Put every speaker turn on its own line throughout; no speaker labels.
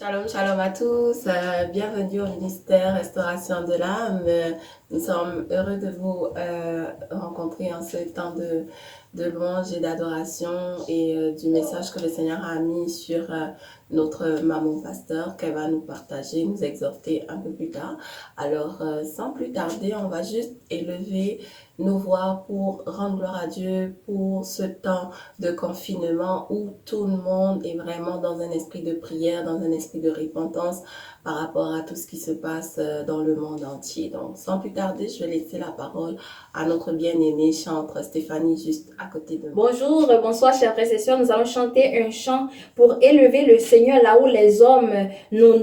Shalom, shalom à tous. Bienvenue au ministère Restauration de l'âme. Nous sommes heureux de vous rencontrer en ce temps de louange et d'adoration et du message que le Seigneur a mis sur notre maman pasteur qu'elle va nous partager, nous exhorter un peu plus tard. Alors, sans plus tarder, on va juste élever nos voix pour rendre gloire à Dieu pour ce temps de confinement où tout le monde est vraiment dans un esprit de prière, dans un esprit de repentance par rapport à tout ce qui se passe dans le monde entier. Donc, sans plus tarder, je vais laisser la parole à notre bien-aimée chantre Stéphanie juste à côté de moi.
Bonjour, bonsoir chers frères et sœurs. Nous allons chanter un chant pour élever le Seigneur là où les hommes nous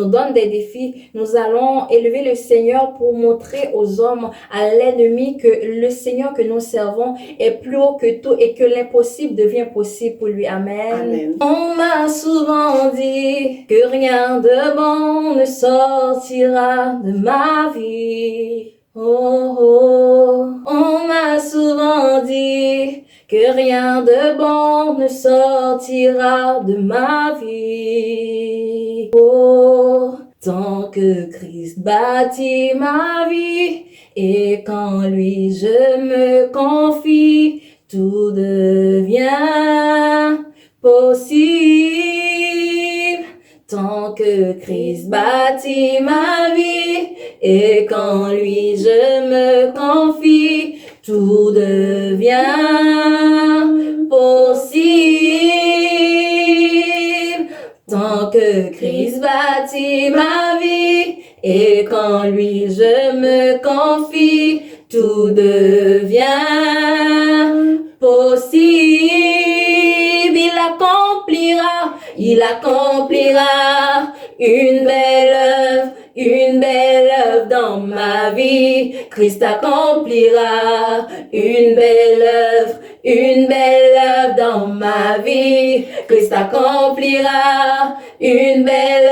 donnent des défis. Nous allons élever le Seigneur pour montrer aux hommes, à l'ennemi, que le Seigneur que nous servons est plus haut que tout et que l'impossible devient possible pour lui. Amen.
Amen.
On m'a souvent dit que rien de bon ne sortira de ma vie. Oh, oh, on m'a souvent dit que rien de bon ne sortira de ma vie. Oh, tant que Christ bâtit ma vie et qu'en lui je me confie, tout devient possible. Tant que Christ bâtit ma vie et qu'en lui je me confie, tout devient possible. Tant que Christ bâtit ma vie et qu'en lui je me confie, tout devient possible. Il accomplira une belle œuvre dans ma vie. Christ accomplira une belle œuvre dans ma vie. Christ accomplira une belle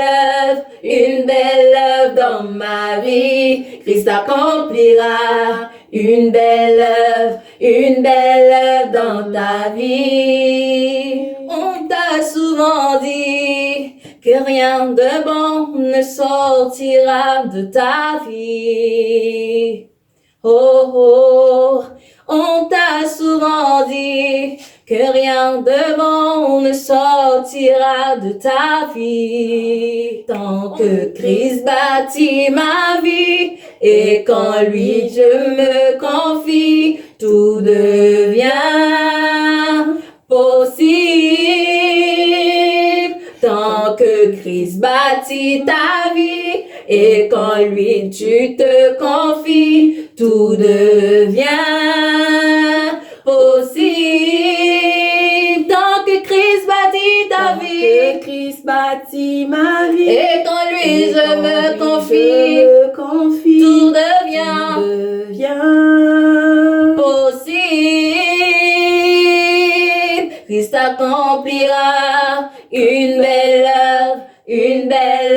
œuvre dans ma vie. Christ accomplira une belle œuvre dans ta vie. On t'a souvent dit que rien de bon ne sortira de ta vie. Oh, oh, on t'a souvent dit que rien de bon ne sortira de ta vie. Tant que Christ bâtit ma vie et qu'en lui je me confie, tout devient possible. Tant que Christ bâtit ta vie et qu'en lui tu te confies, tout devient possible. Tant que Christ bâtit ta vie,
Christ bâtit ma vie
et qu'en lui je me confie, tout devient possible. Christ accomplira une belle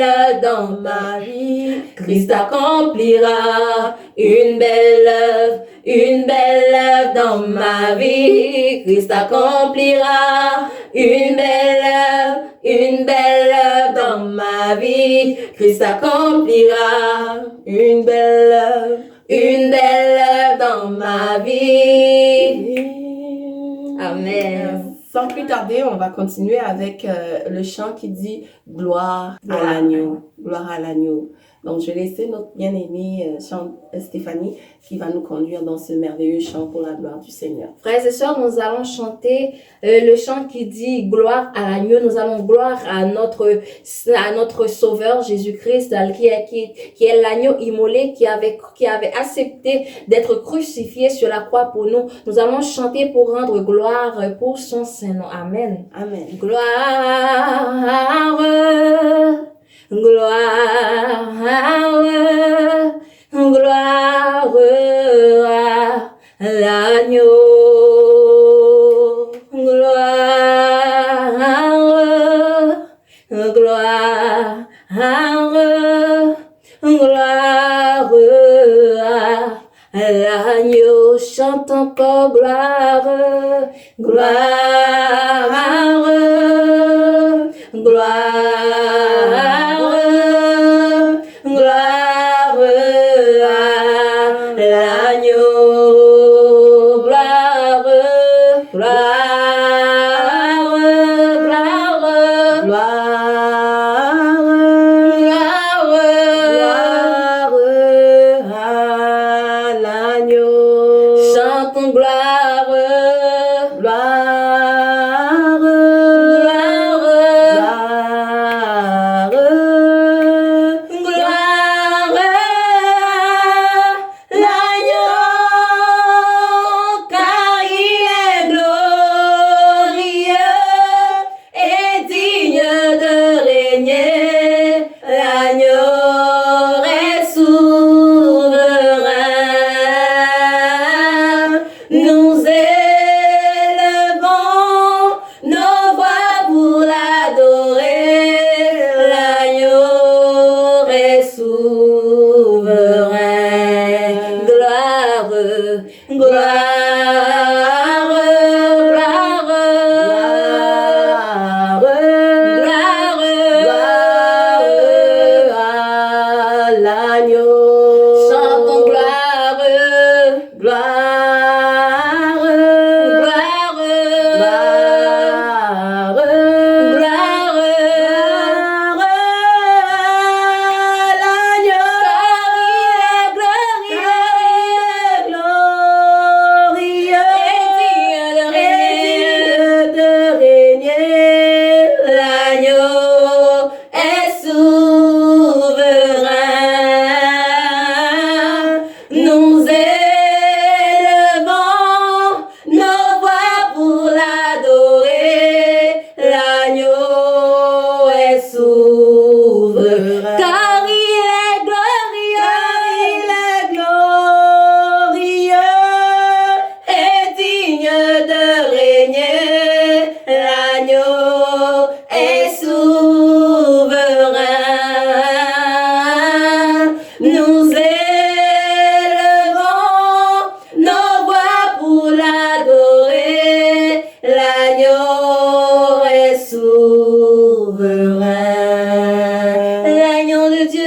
œuvre dans ma vie. Christ accomplira une belle œuvre dans ma vie. Christ accomplira une belle œuvre dans ma vie. Christ accomplira une belle œuvre dans ma vie. Amen.
Sans plus tarder, on va continuer avec le chant qui dit gloire à l'agneau. Gloire à l'agneau. Donc, je vais laisser notre bien-aimée Stéphanie qui va nous conduire dans ce merveilleux chant pour la gloire du Seigneur.
Frères et sœurs, nous allons chanter le chant qui dit gloire à l'agneau. Nous allons gloire à notre Sauveur Jésus-Christ qui est l'agneau immolé qui avait accepté d'être crucifié sur la croix pour nous. Nous allons chanter pour rendre gloire pour son Saint-Nom. Amen.
Amen.
Gloire, gloire à l'agneau. Gloire à l'agneau. Chante encore gloire, gloire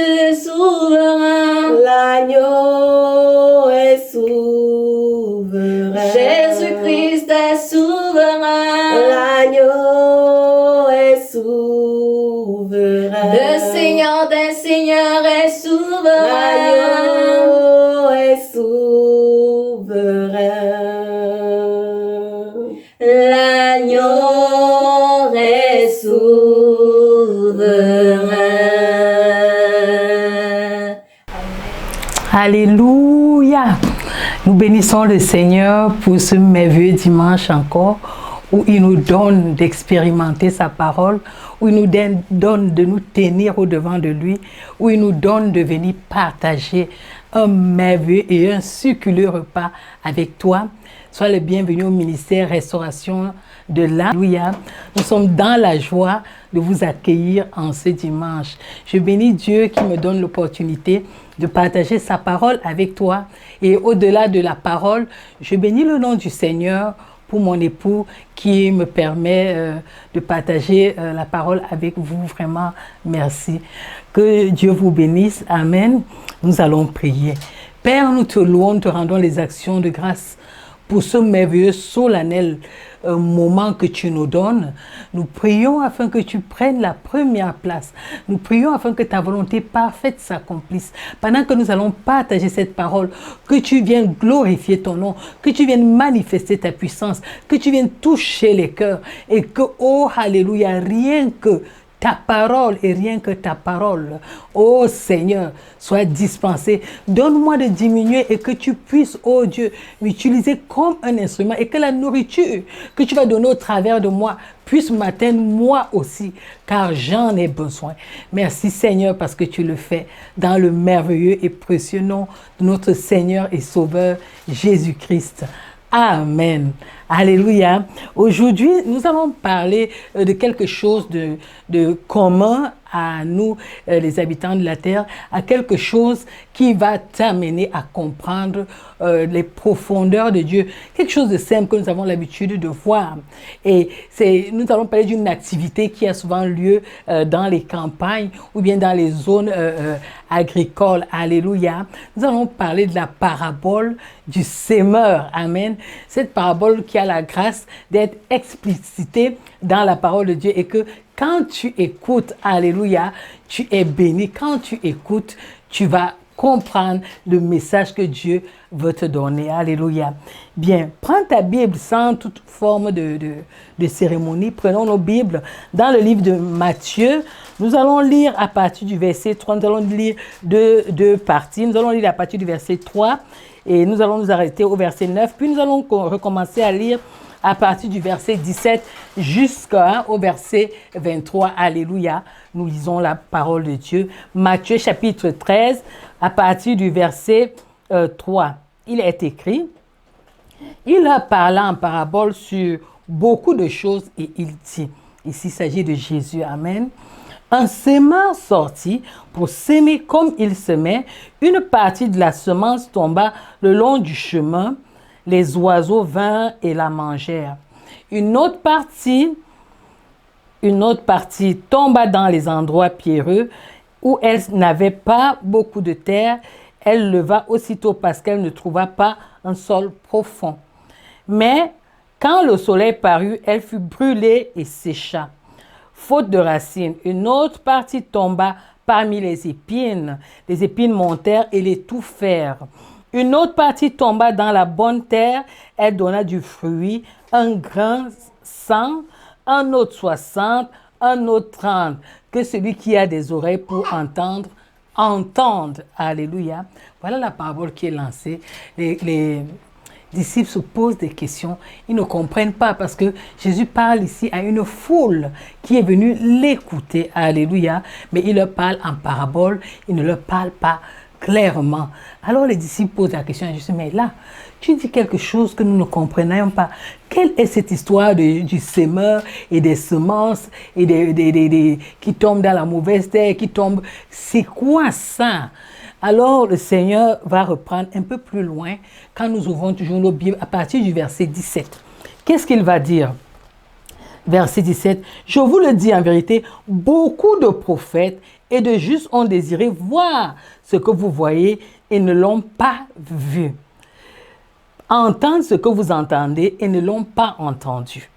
est souverain.
L'agneau est souverain.
Jésus-Christ est souverain.
L'agneau est souverain.
Le Seigneur des Seigneurs est souverain.
L'agneau est souverain.
L'agneau est souverain.
Alléluia. Nous bénissons le Seigneur pour ce merveilleux dimanche encore, où il nous donne d'expérimenter sa parole, où il nous donne de nous tenir au devant de lui, où il nous donne de venir partager un merveilleux et un succulent repas avec toi. Sois le bienvenu au ministère Restauration de l'âme. Alléluia. Nous sommes dans la joie de vous accueillir en ce dimanche. Je bénis Dieu qui me donne l'opportunité de partager sa parole avec toi. Et au-delà de la parole, je bénis le nom du Seigneur pour mon époux qui me permet de partager la parole avec vous. Vraiment, merci. Que Dieu vous bénisse. Amen. Nous allons prier. Père, nous te louons, te rendons les actions de grâce pour ce merveilleux solennel moment que tu nous donnes. Nous prions afin que tu prennes la première place. Nous prions afin que ta volonté parfaite s'accomplisse. Pendant que nous allons partager cette parole, que tu viennes glorifier ton nom, que tu viennes manifester ta puissance, que tu viennes toucher les cœurs et que, oh, alléluia, rien que ta parole et rien que ta parole, ô Seigneur, soit dispensée. Donne-moi de diminuer et que tu puisses, ô Dieu, m'utiliser comme un instrument et que la nourriture que tu vas donner au travers de moi puisse m'atteindre moi aussi, car j'en ai besoin. Merci Seigneur parce que tu le fais dans le merveilleux et précieux nom de notre Seigneur et Sauveur Jésus-Christ. Amen. Alléluia. Aujourd'hui, nous allons parler de quelque chose de commun à nous, les habitants de la terre, à quelque chose qui va t'amener à comprendre les profondeurs de Dieu. Quelque chose de simple que nous avons l'habitude de voir. Et nous allons parler d'une activité qui a souvent lieu dans les campagnes ou bien dans les zones agricoles. Alléluia. Nous allons parler de la parabole du sémeur. Amen. Cette parabole qui a la grâce d'être explicitée dans la parole de Dieu et que quand tu écoutes, alléluia, tu es béni. Quand tu écoutes, tu vas comprendre le message que Dieu veut te donner. Alléluia. Bien, prends ta Bible sans toute forme de cérémonie. Prenons nos Bibles dans le livre de Matthieu. Nous allons lire à partir du verset 3. Nous allons lire deux parties. Nous allons lire à partir du verset 3 et nous allons nous arrêter au verset 9. Puis nous allons recommencer à lire à partir du verset 17 jusqu'au verset 23. Alléluia. Nous lisons la parole de Dieu. Matthieu chapitre 13, à partir du verset 3. Il est écrit, il a parlé en parabole sur beaucoup de choses et il dit, ici il s'agit de Jésus, amen. Un semeur sortit pour s'aimer comme il semait. Une partie de la semence tomba le long du chemin. Les oiseaux vinrent et la mangèrent. Une autre partie tomba dans les endroits pierreux où elle n'avait pas beaucoup de terre. Elle leva aussitôt parce qu'elle ne trouva pas un sol profond. Mais quand le soleil parut, elle fut brûlée et sécha, faute de racines. Une autre partie tomba parmi les épines. Les épines montèrent et l'étouffèrent. Une autre partie tomba dans la bonne terre, elle donna du fruit, un grain 100, un autre 60, un autre 30. Que celui qui a des oreilles pour entendre, entende. Alléluia. Voilà la parabole qui est lancée. Les disciples se posent des questions, ils ne comprennent pas parce que Jésus parle ici à une foule qui est venue l'écouter. Alléluia. Mais il leur parle en parabole, il ne leur parle pas clairement. Alors les disciples posent la question à Jésus, mais là, tu dis quelque chose que nous ne comprenions pas. Quelle est cette histoire du semeur et des semences et qui tombent dans la mauvaise terre, qui tombent? C'est quoi ça? Alors le Seigneur va reprendre un peu plus loin quand nous ouvrons toujours nos Bibles à partir du verset 17. Qu'est-ce qu'il va dire? Verset 17, « Je vous le dis en vérité, beaucoup de prophètes et de justes ont désiré voir ce que vous voyez et ne l'ont pas vu. Entendre ce que vous entendez et ne l'ont pas entendu.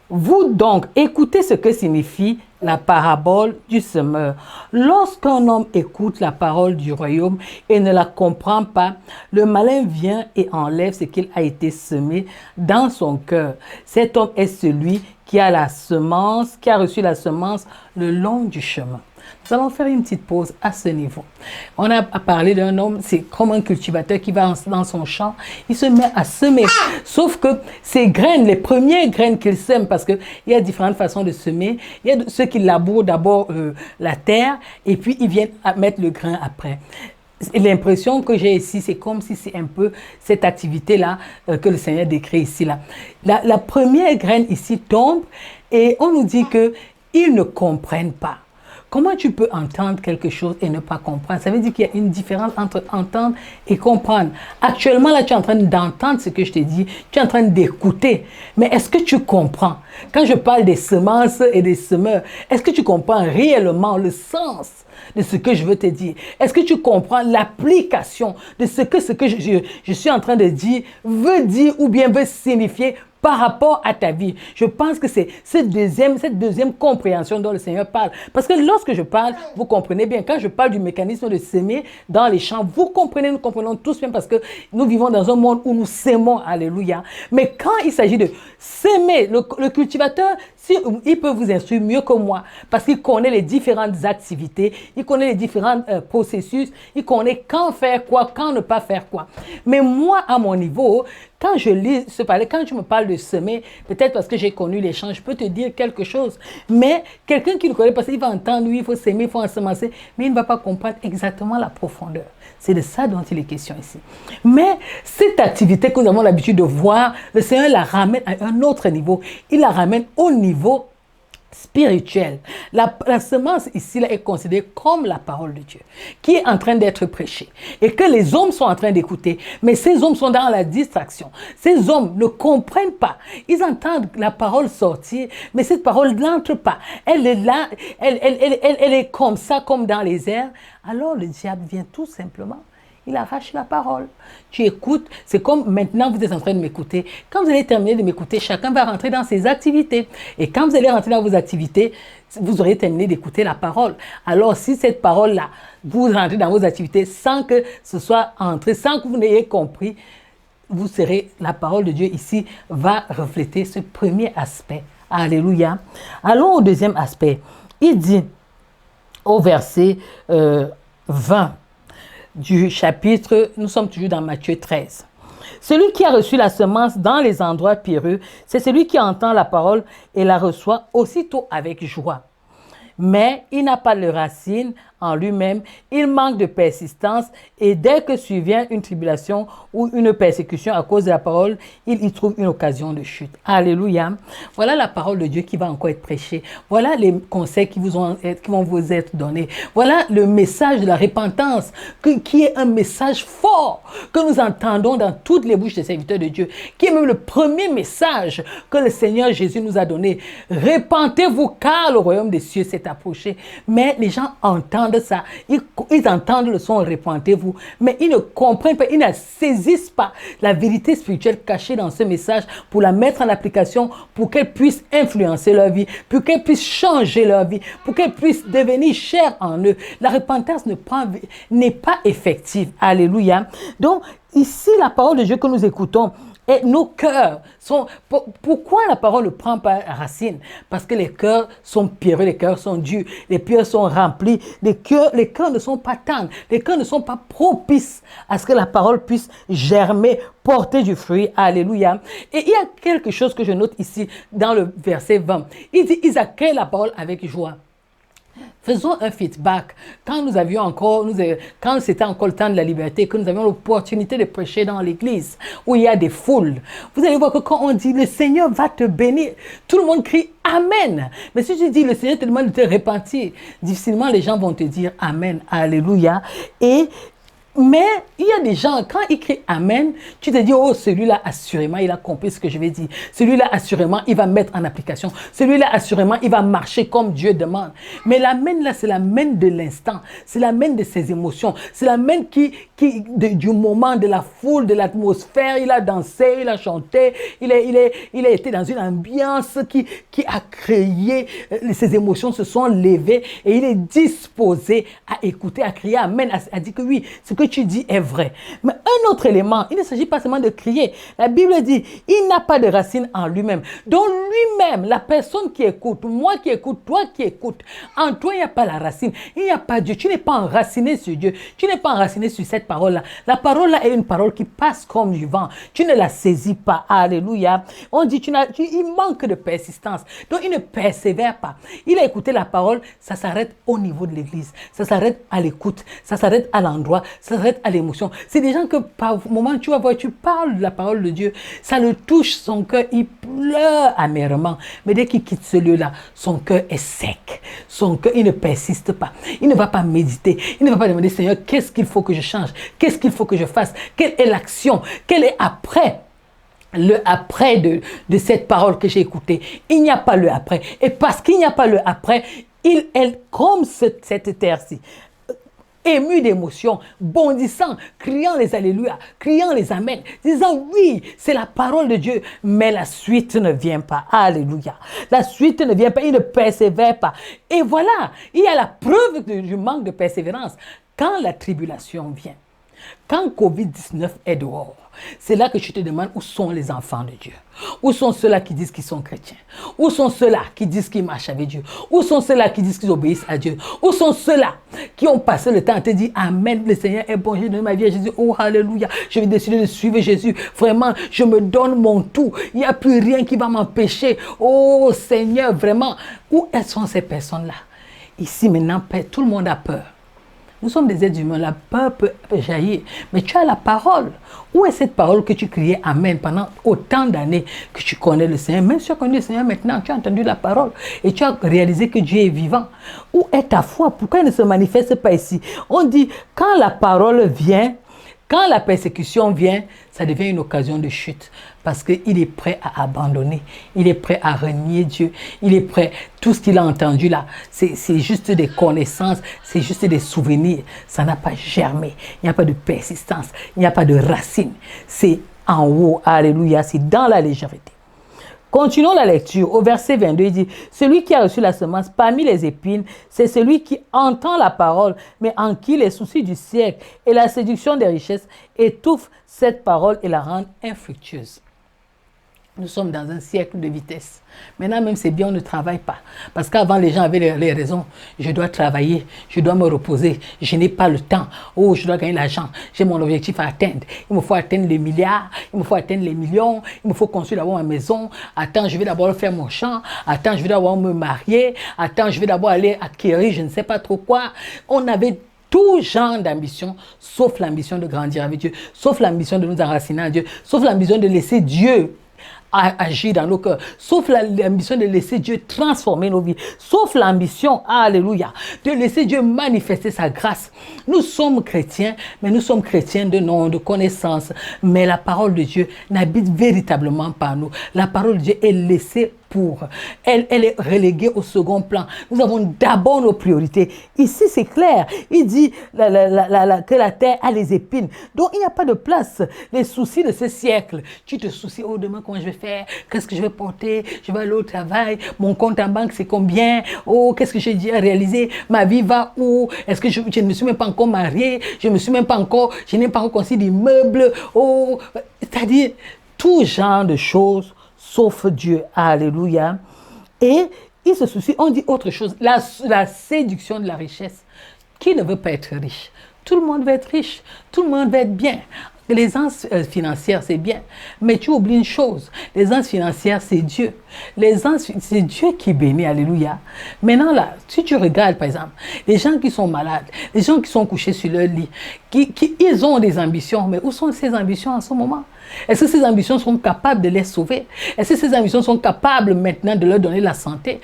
Vous donc, écoutez ce que signifie la parabole du semeur. Lorsqu'un homme écoute la parole du royaume et ne la comprend pas, le malin vient et enlève ce qu'il a été semé dans son cœur. Cet homme est celui qui a la semence, qui a reçu la semence le long du chemin. Nous allons faire une petite pause à ce niveau. On a parlé d'un homme, c'est comme un cultivateur qui va dans son champ, il se met à semer. Sauf que ces graines, les premières graines qu'il sème, parce qu'il y a différentes façons de semer, il y a ceux qui labourent d'abord la terre et puis ils viennent mettre le grain après. L'impression que j'ai ici, c'est comme si c'est un peu cette activité-là que le Seigneur décrit ici. La première graine ici tombe et on nous dit qu'ils ne comprennent pas. Comment tu peux entendre quelque chose et ne pas comprendre? Ça veut dire qu'il y a une différence entre entendre et comprendre. Actuellement, là, tu es en train d'entendre ce que je te dis. Tu es en train d'écouter. Mais est-ce que tu comprends? Quand je parle des semences et des semeurs, est-ce que tu comprends réellement le sens de ce que je veux te dire? Est-ce que tu comprends l'application de ce que je suis en train de dire veut dire ou bien veut signifier par rapport à ta vie? Je pense que c'est cette deuxième compréhension dont le Seigneur parle. Parce que lorsque je parle, vous comprenez bien. Quand je parle du mécanisme de semer dans les champs, vous comprenez, nous comprenons tous bien parce que nous vivons dans un monde où nous sémons. Alléluia. Mais quand il s'agit de s'aimer, le cultivateur, il peut vous instruire mieux que moi parce qu'il connaît les différentes activités, il connaît les différents processus, il connaît quand faire quoi, quand ne pas faire quoi. Mais moi, à mon niveau, quand je lis ce parler, quand tu me parles de semer, peut-être parce que j'ai connu les champs, je peux te dire quelque chose. Mais quelqu'un qui ne connaît pas, il va entendre, oui, il faut s'aimer, il faut ensemencer, mais il ne va pas comprendre exactement la profondeur. C'est de ça dont il est question ici. Mais cette activité que nous avons l'habitude de voir, le Seigneur la ramène à un autre niveau. Il la ramène au niveau spirituel. La semence ici là, est considérée comme la parole de Dieu qui est en train d'être prêchée et que les hommes sont en train d'écouter. Mais ces hommes sont dans la distraction. Ces hommes ne comprennent pas. Ils entendent la parole sortir, mais cette parole n'entre pas. Elle est là, elle est comme ça, comme dans les airs. Alors le diable vient tout simplement. Il arrache la parole. Tu écoutes, c'est comme maintenant vous êtes en train de m'écouter. Quand vous allez terminer de m'écouter, chacun va rentrer dans ses activités. Et quand vous allez rentrer dans vos activités, vous aurez terminé d'écouter la parole. Alors si cette parole-là, vous rentrez dans vos activités sans que ce soit entré, sans que vous n'ayez compris, vous serez, la parole de Dieu ici va refléter ce premier aspect. Alléluia. Allons au deuxième aspect. Il dit au verset 20. Du chapitre, nous sommes toujours dans Matthieu 13. Celui qui a reçu la semence dans les endroits pierreux, c'est celui qui entend la parole et la reçoit aussitôt avec joie. Mais il n'a pas de racine en lui-même, il manque de persistance et dès que survient une tribulation ou une persécution à cause de la parole, il y trouve une occasion de chute. Alléluia. Voilà la parole de Dieu qui va encore être prêchée. Voilà les conseils qui vont vous être donnés. Voilà le message de la repentance qui est un message fort que nous entendons dans toutes les bouches des serviteurs de Dieu, qui est même le premier message que le Seigneur Jésus nous a donné. Repentez-vous car le royaume des cieux s'est approché. Mais les gens entendent ça, ils entendent le son repentez-vous, mais ils ne comprennent pas, ils ne saisissent pas la vérité spirituelle cachée dans ce message pour la mettre en application, pour qu'elle puisse influencer leur vie, pour qu'elle puisse changer leur vie, pour qu'elle puisse devenir chère en eux. La repentance n'est pas effective. Alléluia. Donc, ici, la parole de Dieu que nous écoutons, et nos cœurs sont... Pourquoi la parole ne prend pas racine? Parce que les cœurs sont pierreux, les cœurs sont durs, les cœurs sont remplis, les cœurs ne sont pas tendres, les cœurs ne sont pas propices à ce que la parole puisse germer, porter du fruit. Alléluia. Et il y a quelque chose que je note ici dans le verset 20. Il dit, ils accueillent la parole avec joie. Faisons un feedback. Quand nous avions encore, quand c'était encore le temps de la liberté, que nous avions l'opportunité de prêcher dans l'église, où il y a des foules, vous allez voir que quand on dit le Seigneur va te bénir, tout le monde crie Amen. Mais si tu dis le Seigneur te demande de te repentir, difficilement les gens vont te dire Amen, Alléluia. Et Mais il y a des gens, quand ils crient Amen, tu te dis, oh, celui-là, assurément, il a compris ce que je vais dire. Celui-là, assurément, il va mettre en application. Celui-là, assurément, il va marcher comme Dieu demande. Mais l'Amen, là, c'est l'Amen de l'instant. C'est l'Amen de ses émotions. C'est l'Amen du moment, de la foule, de l'atmosphère. Il a dansé, il a chanté. Il a été dans une ambiance qui a créé. Ses émotions se sont levées et il est disposé à écouter, à crier Amen, à dire que oui, ce que tu dis est vrai. Mais un autre élément, il ne s'agit pas seulement de crier. La Bible dit, il n'a pas de racine en lui-même. Donc lui-même, la personne qui écoute, moi qui écoute, toi qui écoutes, en toi, il n'y a pas la racine. Il n'y a pas Dieu. Tu n'es pas enraciné sur Dieu. Tu n'es pas enraciné sur cette parole-là. La parole-là est une parole qui passe comme du vent. Tu ne la saisis pas. Alléluia. On dit, il manque de persistance. Donc il ne persévère pas. Il a écouté la parole, ça s'arrête au niveau de l'église. Ça s'arrête à l'écoute. Ça s'arrête à l'endroit. Ça s'arrête à l'émotion. C'est des gens que par moment, tu vas voir, tu parles de la parole de Dieu. Ça le touche, son cœur, il pleure amèrement. Mais dès qu'il quitte ce lieu-là, son cœur est sec. Son cœur, il ne persiste pas. Il ne va pas méditer. Il ne va pas demander, Seigneur, qu'est-ce qu'il faut que je change? Qu'est-ce qu'il faut que je fasse? Quelle est l'action? Quel est après? Le après de cette parole que j'ai écoutée. Il n'y a pas le après. Et parce qu'il n'y a pas le après, elle, comme cette terre-ci, ému d'émotion, bondissant, criant les alléluia, criant les amen, disant oui, c'est la parole de Dieu, mais la suite ne vient pas. Alléluia. La suite ne vient pas, il ne persévère pas. Et voilà, il y a la preuve du manque de persévérance. Quand la tribulation vient, quand Covid-19 est dehors, c'est là que tu te demandes où sont les enfants de Dieu. Où sont ceux-là qui disent qu'ils sont chrétiens? Où sont ceux-là qui disent qu'ils marchent avec Dieu? Où sont ceux-là qui disent qu'ils obéissent à Dieu? Où sont ceux-là qui ont passé le temps à te dire Amen, le Seigneur est bon, j'ai donné ma vie à Jésus. Oh, alléluia, je vais décider de suivre Jésus. Vraiment, je me donne mon tout. Il n'y a plus rien qui va m'empêcher. Oh, Seigneur, vraiment. Où sont ces personnes-là? Ici, maintenant, tout le monde a peur. Nous sommes des êtres humains, la peur peut jaillir. Mais tu as la parole. Où est cette parole que tu criais Amen pendant autant d'années que tu connais le Seigneur? Même si tu as connu le Seigneur maintenant, tu as entendu la parole et tu as réalisé que Dieu est vivant. Où est ta foi? Pourquoi elle ne se manifeste pas ici? On dit, quand la parole vient, quand la persécution vient, ça devient une occasion de chute. Parce qu'il est prêt à abandonner. Il est prêt à renier Dieu. Il est prêt. Tout ce qu'il a entendu là, c'est juste des connaissances, c'est juste des souvenirs. Ça n'a pas germé. Il n'y a pas de persistance. Il n'y a pas de racine. C'est en haut. Alléluia. C'est dans la légèreté. Continuons la lecture. Au verset 22, il dit, celui qui a reçu la semence parmi les épines, c'est celui qui entend la parole, mais en qui les soucis du siècle et la séduction des richesses étouffent cette parole et la rendent infructueuse. Nous sommes dans un siècle de vitesse. Maintenant, même c'est bien, on ne travaille pas. Parce qu'avant, les gens avaient les raisons. Je dois travailler, je dois me reposer, je n'ai pas le temps. Oh, je dois gagner l'argent, j'ai mon objectif à atteindre. Il me faut atteindre les milliards, il me faut atteindre les millions, il me faut construire d'abord ma maison. Attends, je vais d'abord faire mon champ. Attends, je vais d'abord me marier. Attends, je vais d'abord aller acquérir je ne sais pas trop quoi. On avait tout genre d'ambition, sauf l'ambition de grandir avec Dieu, sauf l'ambition de nous enraciner à Dieu, sauf l'ambition de laisser Dieu agir dans nos cœurs, sauf l'ambition de laisser Dieu transformer nos vies, sauf l'ambition, alléluia, de laisser Dieu manifester sa grâce. Nous sommes chrétiens, mais nous sommes chrétiens de nom, de connaissance, mais la parole de Dieu n'habite véritablement pas nous. La parole de Dieu est laissée pour. Elle est reléguée au second plan. Nous avons d'abord nos priorités. Ici, c'est clair. Il dit que la terre a les épines. Donc, il n'y a pas de place. Les soucis de ce siècle. Tu te soucies, oh, demain, comment je vais faire? Qu'est-ce que je vais porter? Je vais aller au travail. Mon compte en banque, c'est combien? Oh, qu'est-ce que j'ai dit à réaliser? Ma vie va où? Est-ce que je ne me suis même pas encore mariée? Je n'ai pas encore construit d'immeubles. Oh, c'est-à-dire, tout genre de choses sauf Dieu. Alléluia. Et il se soucie, on dit autre chose, la séduction de la richesse. Qui ne veut pas être riche? Tout le monde veut être riche. Tout le monde veut être bien. L'aisance financière, c'est bien. Mais tu oublies une chose. L'aisance financière, c'est Dieu. L'aisance, c'est Dieu qui bénit. Alléluia. Maintenant, là, si tu regardes, par exemple, les gens qui sont malades, les gens qui sont couchés sur leur lit, ils ont des ambitions. Mais où sont ces ambitions en ce moment? Est-ce que ces ambitions sont capables de les sauver? Est-ce que ces ambitions sont capables maintenant de leur donner la santé?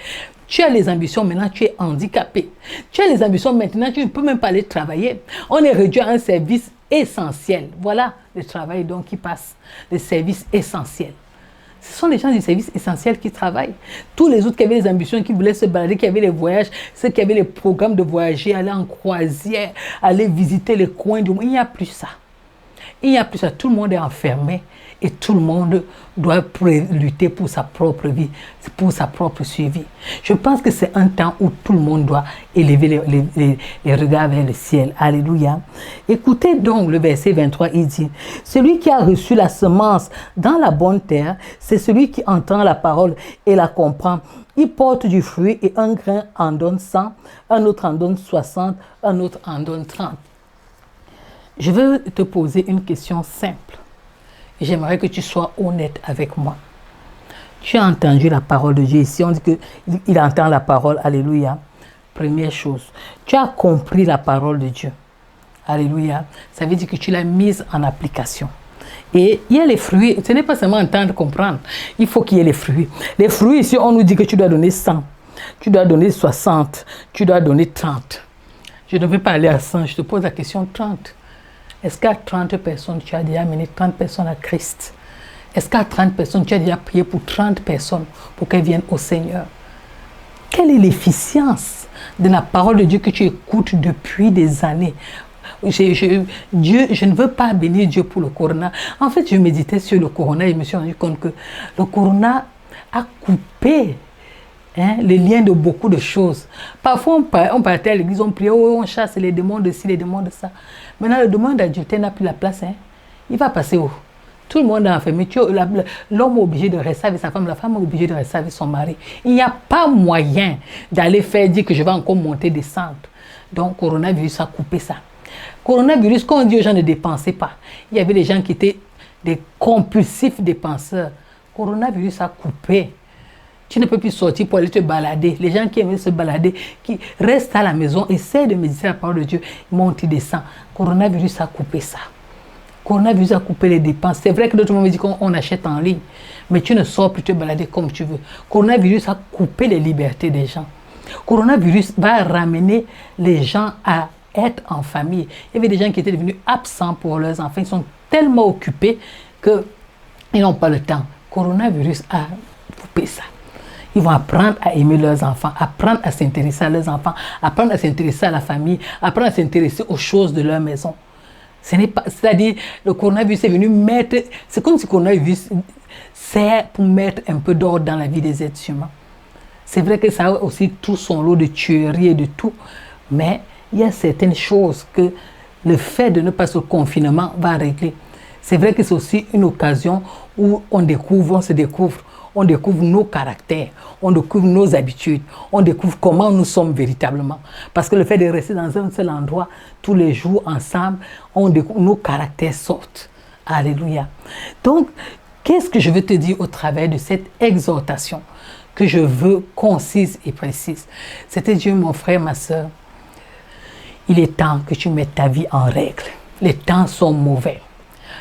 Tu as les ambitions, maintenant tu es handicapé. Tu as les ambitions, maintenant tu ne peux même pas aller travailler. On est réduit à un service essentiels. Voilà le travail donc qui passe, le service essentiel. Ce sont les gens du service essentiel qui travaillent. Tous les autres qui avaient les ambitions, qui voulaient se balader, qui avaient les voyages, ceux qui avaient les programmes de voyager, aller en croisière, aller visiter les coins du monde, il n'y a plus ça. Il n'y a plus ça. Tout le monde est enfermé et tout le monde doit lutter pour sa propre vie, pour sa propre survie. Je pense que c'est un temps où tout le monde doit élever les regards vers le ciel. Alléluia. Écoutez donc le verset 23, il dit, « Celui qui a reçu la semence dans la bonne terre, c'est celui qui entend la parole et la comprend. Il porte du fruit et un grain en donne 100, un autre en donne 60, un autre en donne 30. » Je veux te poser une question simple. J'aimerais que tu sois honnête avec moi. Tu as entendu la parole de Dieu. Ici, on dit qu'il entend la parole. Alléluia. Première chose. Tu as compris la parole de Dieu. Alléluia. Ça veut dire que tu l'as mise en application. Et il y a les fruits. Ce n'est pas seulement entendre, comprendre. Il faut qu'il y ait les fruits. Les fruits, ici, on nous dit que tu dois donner 100. Tu dois donner 60. Tu dois donner 30. Je ne veux pas aller à 100. Je te pose la question 30. Est-ce qu'à 30 personnes, tu as déjà amené 30 personnes à Christ? Est-ce qu'à 30 personnes, tu as déjà prié pour 30 personnes pour qu'elles viennent au Seigneur? Quelle est l'efficience de la parole de Dieu que tu écoutes depuis des années? Je ne veux pas bénir Dieu pour le corona. En fait, je méditais sur le corona et je me suis rendu compte que le corona a coupé les liens de beaucoup de choses. Parfois, on partait à l'église, on priait, on chasse les démons de ci, les démons de ça. Maintenant, le démon d'adultère n'a plus la place. Il va passer où? Tout le monde est enfermé. L'homme est obligé de rester avec sa femme, la femme est obligée de rester avec son mari. Il n'y a pas moyen d'aller dire que je vais encore monter, descendre. Donc, coronavirus a coupé ça. Coronavirus, quand on dit aux gens ne dépensez pas, il y avait des gens qui étaient des compulsifs dépenseurs. Coronavirus a coupé. Tu ne peux plus sortir pour aller te balader. Les gens qui aiment se balader, qui restent à la maison, essaient de méditer la parole de Dieu, montent, ils descendent. Coronavirus a coupé ça. Coronavirus a coupé les dépenses. C'est vrai que d'autres moments, on dit qu'on achète en ligne, mais tu ne sors plus te balader comme tu veux. Coronavirus a coupé les libertés des gens. Coronavirus va ramener les gens à être en famille. Il y avait des gens qui étaient devenus absents pour leurs enfants. Ils sont tellement occupés qu'ils n'ont pas le temps. Coronavirus a coupé ça. Ils vont apprendre à aimer leurs enfants, apprendre à s'intéresser à leurs enfants, apprendre à s'intéresser à la famille, apprendre à s'intéresser aux choses de leur maison. C'est-à-dire, le coronavirus est venu mettre... C'est comme si le coronavirus sert pour mettre un peu d'ordre dans la vie des êtres humains. C'est vrai que ça a aussi tout son lot de tueries et de tout, mais il y a certaines choses que le fait de ne pas se confinement va régler. C'est vrai que c'est aussi une occasion où on se découvre. On découvre nos caractères, on découvre nos habitudes, on découvre comment nous sommes véritablement. Parce que le fait de rester dans un seul endroit tous les jours ensemble, on découvre, nos caractères sortent. Alléluia. Donc, qu'est-ce que je veux te dire au travers de cette exhortation que je veux concise et précise? C'était Dieu, mon frère, ma soeur. Il est temps que tu mettes ta vie en règle. Les temps sont mauvais.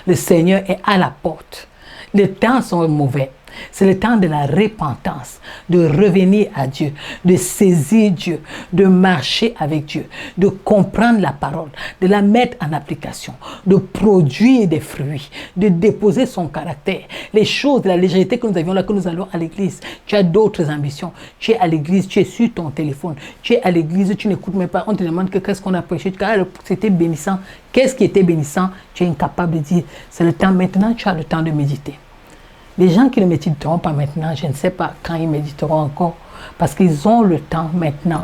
Le Seigneur est à la porte. Les temps sont mauvais. C'est le temps de la repentance, de revenir à Dieu, de saisir Dieu, de marcher avec Dieu, de comprendre la parole, de la mettre en application, de produire des fruits, de déposer son caractère. Les choses de la légèreté que nous avions là, que nous allons à l'église, tu as d'autres ambitions. Tu es à l'église, tu es sur ton téléphone. Tu es à l'église, tu n'écoutes même pas. On te demande qu'est-ce qu'on a prêché. C'était bénissant. Qu'est-ce qui était bénissant? Tu es incapable de dire. C'est le temps maintenant, tu as le temps de méditer. Les gens qui ne méditeront pas maintenant, je ne sais pas quand ils méditeront encore, parce qu'ils ont le temps maintenant.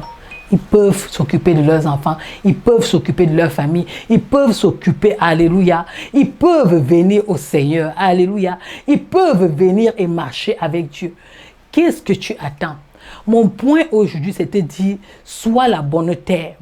Ils peuvent s'occuper de leurs enfants, ils peuvent s'occuper de leur famille, ils peuvent s'occuper, alléluia, ils peuvent venir au Seigneur, alléluia, ils peuvent venir et marcher avec Dieu. Qu'est-ce que tu attends? Mon point aujourd'hui, c'était de dire, sois la bonne terre.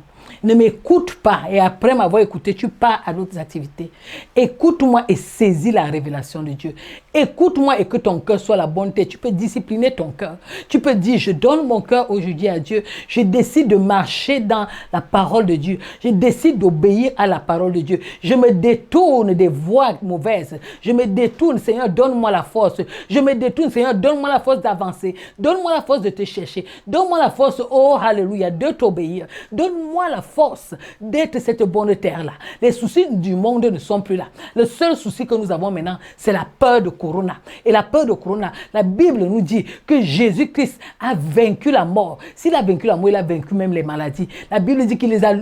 Ne m'écoute pas et après m'avoir écouté, tu pars à d'autres activités. Écoute-moi et saisis la révélation de Dieu. Écoute-moi et que ton cœur soit la bonne terre. Tu peux discipliner ton cœur. Tu peux dire, je donne mon cœur aujourd'hui à Dieu. Je décide de marcher dans la parole de Dieu. Je décide d'obéir à la parole de Dieu. Je me détourne des voies mauvaises. Je me détourne, Seigneur, donne-moi la force. Je me détourne, Seigneur, donne-moi la force d'avancer. Donne-moi la force de te chercher. Donne-moi la force, oh, alléluia, de t'obéir. Donne-moi la force force d'être cette bonne terre-là. Les soucis du monde ne sont plus là. Le seul souci que nous avons maintenant, c'est la peur de Corona. Et la peur de Corona, la Bible nous dit que Jésus-Christ a vaincu la mort. S'il a vaincu la mort, il a vaincu même les maladies. La Bible dit qu'il les a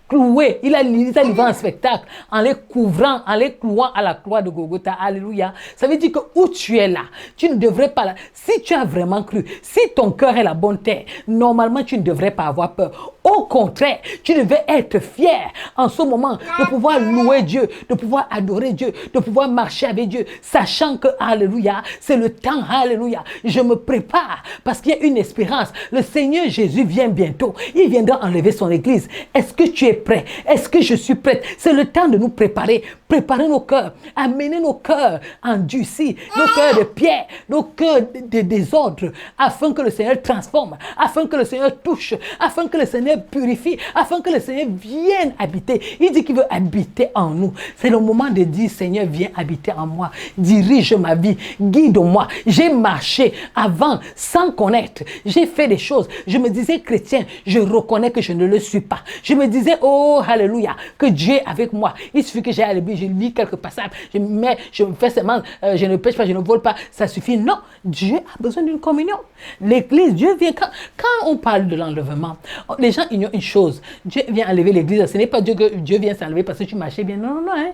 cloués, il a livré un spectacle en les couvrant, en les clouant à la croix de Golgotha. Alléluia. Ça veut dire que où tu es là, tu ne devrais pas là. Si tu as vraiment cru, si ton cœur est la bonne terre, normalement tu ne devrais pas avoir peur. Au contraire, tu devais être fier en ce moment de pouvoir louer Dieu, de pouvoir adorer Dieu, de pouvoir marcher avec Dieu, sachant que, alléluia, c'est le temps, alléluia. Je me prépare parce qu'il y a une espérance. Le Seigneur Jésus vient bientôt. Il viendra enlever son église. Est-ce que tu es prêt? Est-ce que je suis prête? C'est le temps de nous préparer. Préparer nos cœurs. Amener nos cœurs endurcis, nos cœurs de pierre, nos cœurs de désordre, afin que le Seigneur transforme, afin que le Seigneur touche, afin que le Seigneur purifie, afin que le Seigneur vienne habiter. Il dit qu'il veut habiter en nous. C'est le moment de dire, Seigneur, viens habiter en moi. Dirige ma vie, guide-moi. J'ai marché avant sans connaître. J'ai fait des choses. Je me disais chrétien, je reconnais que je ne le suis pas. Je me disais, oh, alléluia, que Dieu est avec moi. Il suffit que j'aille à l'église, je lis quelques passages, je me fais seulement, je ne pêche pas, je ne vole pas, ça suffit. Non, Dieu a besoin d'une communion. L'église, Dieu vient, quand on parle de l'enlèvement, les gens ignorent une chose. Dieu vient enlever l'église, ce n'est pas Dieu que Dieu vient s'enlever parce que tu marchais bien. Non, non, non. Hein.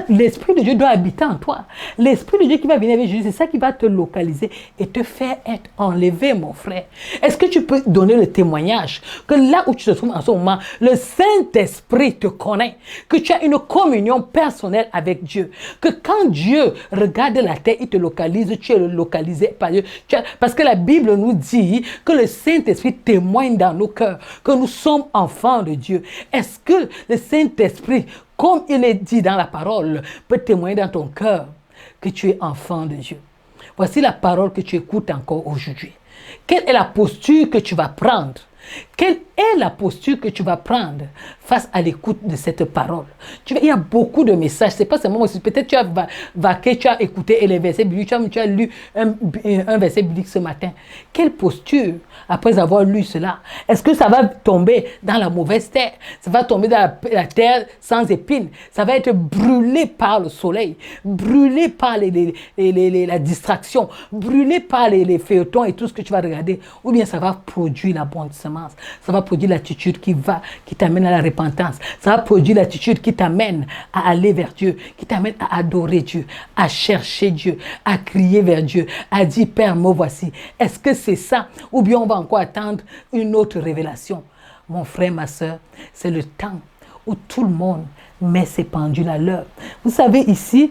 L'Esprit de Dieu doit habiter en toi. L'Esprit de Dieu qui va venir avec Jésus, c'est ça qui va te localiser et te faire être enlevé, mon frère. Est-ce que tu peux donner le témoignage que là où tu te trouves en ce moment, le Saint-Esprit te connaît, que tu as une communion personnelle avec Dieu, que quand Dieu regarde la terre, il te localise, tu es localisé par Dieu. Parce que la Bible nous dit que le Saint-Esprit témoigne dans nos cœurs que nous sommes enfants de Dieu. Est-ce que le Saint-Esprit, comme il est dit dans la parole, peut témoigner dans ton cœur que tu es enfant de Dieu? Voici la parole que tu écoutes encore aujourd'hui. Quelle est la posture que tu vas prendre? Quelle est la posture que tu vas prendre face à l'écoute de cette parole? Il y a beaucoup de messages. C'est pas seulement peut-être tu as vaqué, tu as écouté les versets bibliques, tu as lu un verset biblique ce matin. Quelle posture après avoir lu cela? Est-ce que ça va tomber dans la mauvaise terre? Ça va tomber dans la terre sans épines? Ça va être brûlé par le soleil, brûlé par la distraction, brûlé par les feuilletons et tout ce que tu vas regarder? Ou bien ça va produire la bonne semence? Ça va produire l'attitude qui t'amène à la repentance. Ça va produire l'attitude qui t'amène à aller vers Dieu, qui t'amène à adorer Dieu, à chercher Dieu, à crier vers Dieu, à dire, Père, me voici. Est-ce que c'est ça? Ou bien on va encore attendre une autre révélation? Mon frère, ma soeur, c'est le temps où tout le monde met ses pendules à l'heure. Vous savez, ici,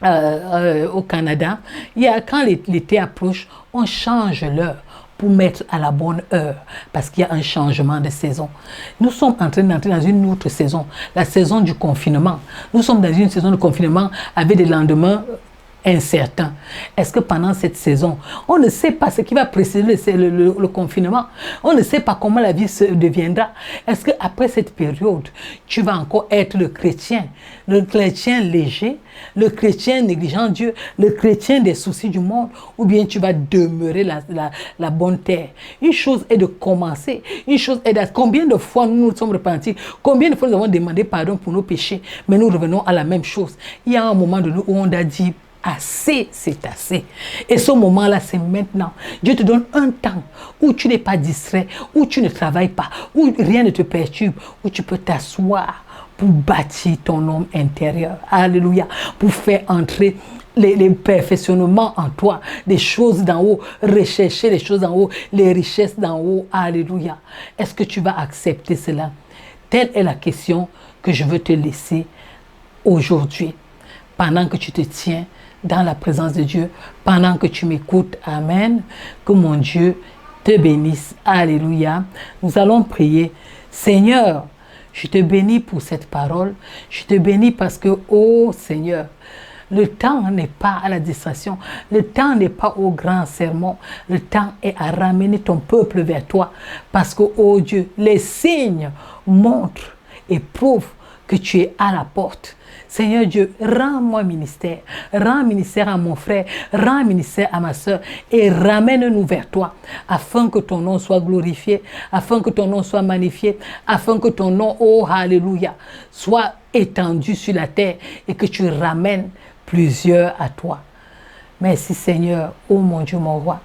au Canada, quand l'été approche, on change l'heure pour mettre à la bonne heure, parce qu'il y a un changement de saison. Nous sommes en train d'entrer dans une autre saison, la saison du confinement. Nous sommes dans une saison de confinement avec des lendemains incertain. Est-ce que pendant cette saison, on ne sait pas ce qui va précéder le confinement? On ne sait pas comment la vie se deviendra. Est-ce qu'après cette période, tu vas encore être le chrétien léger, le chrétien négligent Dieu, le chrétien des soucis du monde, ou bien tu vas demeurer la bonne terre? Une chose est de commencer, une chose est d'être. Combien de fois nous nous sommes repentis? Combien de fois nous avons demandé pardon pour nos péchés, mais nous revenons à la même chose? Il y a un moment de nous où on a dit, assez, c'est assez. Et ce moment-là, c'est maintenant. Dieu te donne un temps où tu n'es pas distrait, où tu ne travailles pas, où rien ne te perturbe, où tu peux t'asseoir pour bâtir ton homme intérieur. Alléluia. Pour faire entrer les perfectionnements en toi, des choses d'en haut, rechercher les choses d'en haut, les richesses d'en haut. Alléluia. Est-ce que tu vas accepter cela? Telle est la question que je veux te laisser aujourd'hui, pendant que tu te tiens dans la présence de Dieu, pendant que tu m'écoutes. Amen. Que mon Dieu te bénisse. Alléluia. Nous allons prier. Seigneur, je te bénis pour cette parole. Je te bénis parce que, oh Seigneur, le temps n'est pas à la distraction. Le temps n'est pas au grand sermon. Le temps est à ramener ton peuple vers toi. Parce que, oh Dieu, les signes montrent et prouvent que tu es à la porte. Seigneur Dieu, rends-moi ministère, rends ministère à mon frère, rends ministère à ma soeur et ramène-nous vers toi afin que ton nom soit glorifié, afin que ton nom soit magnifié, afin que ton nom, oh alléluia, soit étendu sur la terre et que tu ramènes plusieurs à toi. Merci Seigneur, oh mon Dieu, mon roi,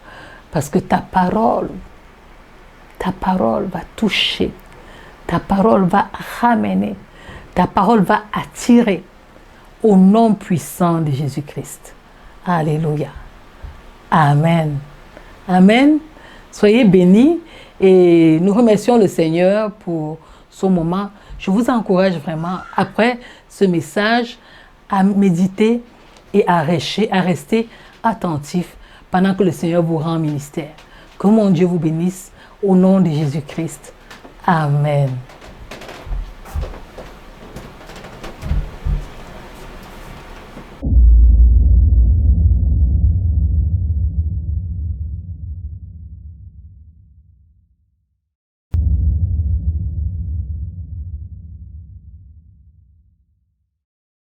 parce que ta parole va toucher, ta parole va ramener, ta parole va attirer au nom puissant de Jésus-Christ. Alléluia. Amen. Amen. Soyez bénis et nous remercions le Seigneur pour ce moment. Je vous encourage vraiment, après ce message, à méditer et à rester attentif pendant que le Seigneur vous rend ministère. Que mon Dieu vous bénisse au nom de Jésus-Christ. Amen.